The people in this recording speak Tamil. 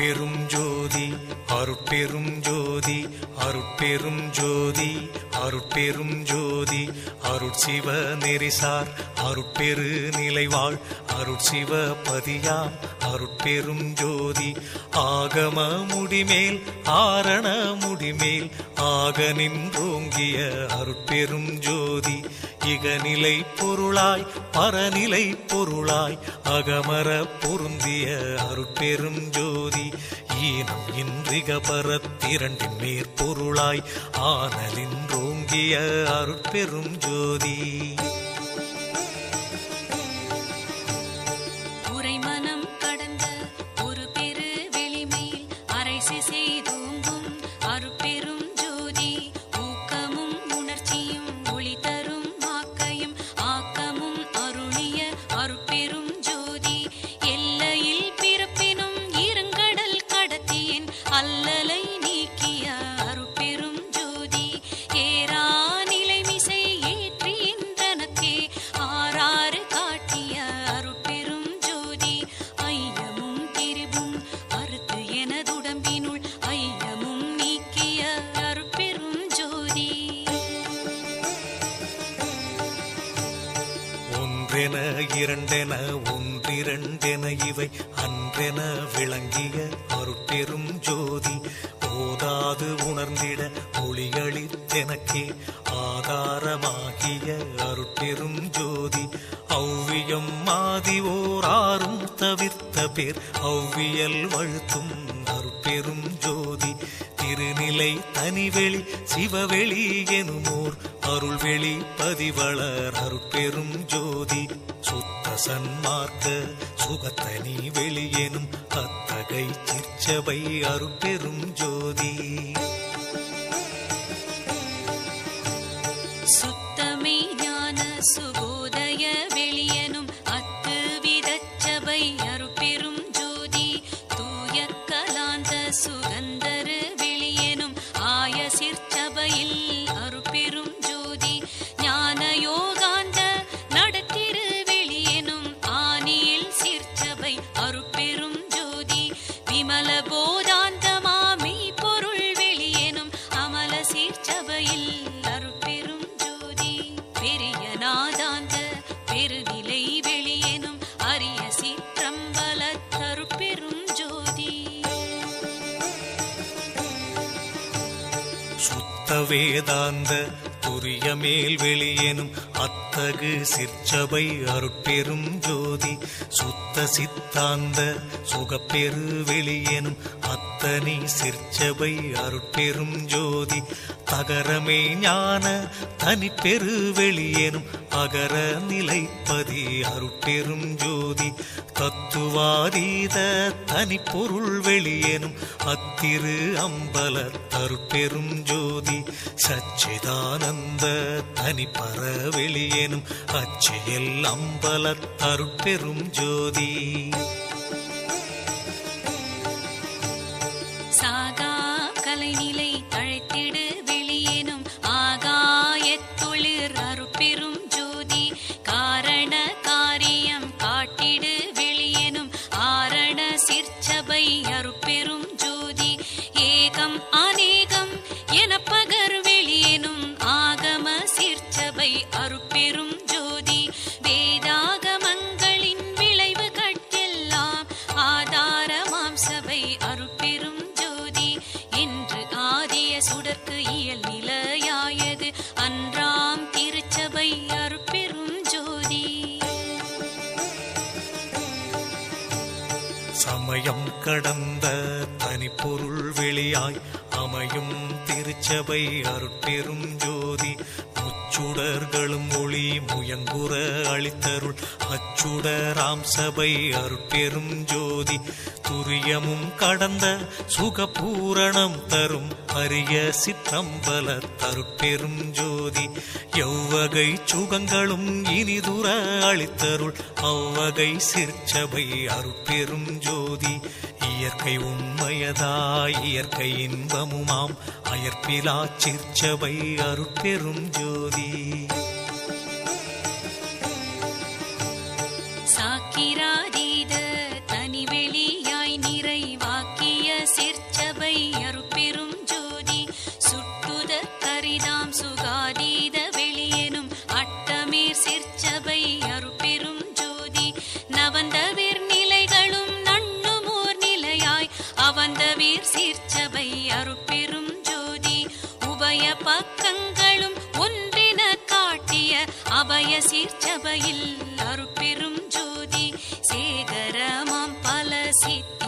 அருட்பெரும் ஜோதி அருட்பெரும் ஜோதி அருட்பெரும் ஜோதி அருட்பெரும் ஜோதி அருட்சிவ நெறிசார் அருட்பெரு நிலைவாழ் அருட்சிவ பதியாம் அருட்பெரும் ஜோதி ஆகம முடிமேல் ஆரண முடிமேல் ஆக நின்றோங்கிய அருட்பெரும் ஜோதி இகநிலை பொருளாய் பரநிலை பொருளாய் அகமர பொருந்திய அருட்பெரும் ஜோதி ஈனம் இன்றிக பரத்திரண்டின் மேற்பொருளாய் ஆனலின்றோங்கிய அருட்பெரும் ஜோதி உரைமனம் கடந்த ஒரு பெரு வெளிமேல் அரைசி செய்தோங்கும் அருட்பெரும் ஜோதி ஊக்கமும் உணர்ச்சியும் ஒளி தரும் ஆக்கையும் ஆக்கமும் அருளிய அருட்பெரும் ஜோதி எல்லையில் பிறப்பினும் இருங்கடல் கடத்தியின் அல்லலை நீக்கிய அருட்பெரும் ஜோதி ஏரா நிலைமிசை ஏற்றின்றனக்கே ஆறாறு காட்டிய அருட்பெரும் ஜோதி ஐயமும் திரிவும் அறுத்து எனதுடம்பினுள் ஐயமும் நீக்கிய அருட்பெரும் ஜோதி ஒன்றென இரண்டென ஒன்றிரண்டென இவை அன்றென விளங்கிய அருட்பெரும் ஜோதி ஓதாது உணர்ந்திட ஒளியளித்தெனக்கே ஆதாரமாகிய அருட்பெரும் ஜோதி ஔவியம் மாதி ஓராறும் தவிர்த்த பேர் ஔவியல் வழுத்தும் அருட்பெரும் ஜோதி திருநிலை தனிவெளி சிவவெளி எனுமோர் அருள்வெளி பதிவளர் அருட்பெரும் ஜோதி சுத்த சன்மார்க்க சுகத்தனி வெளியெனும் அத்தகை சிற்சபை அருட்பெரும் ஜோதி சுத்தமே ஞான சுகோதய வெளியனும் அத்து விதச்சபை அருட்பெரும் ஜோதி தூய கலாந்த சுகந்தரு வெளியனும் ஆய சிற்சபையில் அருட்பெரும் ஜோதி ஞான யோகாந்த நடத்திரு வெளியனும் ஆனியில் சிற்சபை அருட்பெரும் ஜோதி விமல போதாந்தமாமை பொருள் வெளியனும் அமல சிற்சபையில் அருட்பெரும் ஜோதி பெரிய நாதாந்த பெருநிலை வெளியனும் அரிய சிற்றம்பல அருட்பெரும் ஜோதி சுத்த வேதாந்த துரிய மேல் வெளியெனும் அத்தகு சிற்சபை அருட்பெரும் ஜோதி சுத்த சித்தாந்த சுகப்பெரு வெளியெனும் அத்தனி சிற்சபை அருட்பெரும் ஜோதி தகரமே ஞான தனிப்பெரு வெளியெனும் அகர நிலைப்பதி அருட்பெரும் ஜோதி தத்துவாதீத தனிப்பொருள் வெளியெனும் அத்திரு அம்பல அருட்பெரும் ஜோதி சச்சிதானந்த தனிப்பர வெளியெனும் அச்சியல் அம்பல அருட்பெரும் ஜோதி சாகா கலைநிலை தழைத்திடு வெளியேனும் ஆகாயத்தொழிற் அருட்பெரும் ஜோதி காரண காரியம் காட்டிடு வெளியேனும் ஆரண சிற்சபை அருட்பெரும் ஜோதி ஏகம் அநேகம் எனப்பகர் வெளியேனும் ஆகம சிற்சபை அருட்பெரும் ஜோதி வேதாகமங்களின் விளைவு கட்டெல்லாம் ஆதாரமாம் சபை அருட்பெரும் ஜோதி என்று ஆதிய சுடர்க்கு இயல் நிலையாயது அன்றாம் திருச்சபை அருட்பெரும் ஜோதி சமயம் கடந்த தனிப்பொருள் வெளியாய் அமையும் திருச்சபை அருட்பெரும் ஜோதி முச்சுடர்களும் ஒளி முயங்குற அளித்தருள் அச்சுடராம் சபை அருட்பெரும் ஜோதி துரியமும் கடந்த சுகபூரணம் தரும் அரிய சிற்றம்பல அருட்பெரும் ஜோதி எவ்வகை சுகங்களும் இனிதுர அளித்தருள் அவ்வகை சிற்சபை அருட்பெரும் ஜோதி இயற்கை உண்மையதாய் இயற்கை இன்பமுமாம் அயற்பிலா சிற்சபை அருட்பெரும் ஜோதி சாக்கிராதீத தனிவெளியாய் நிறைவாக்கிய பக்கங்களும் ஒன்றின காட்டிய அபய சீர்ச்சபையில் அருட்பெரும் ஜோதி சேகரமாம் பல சித்த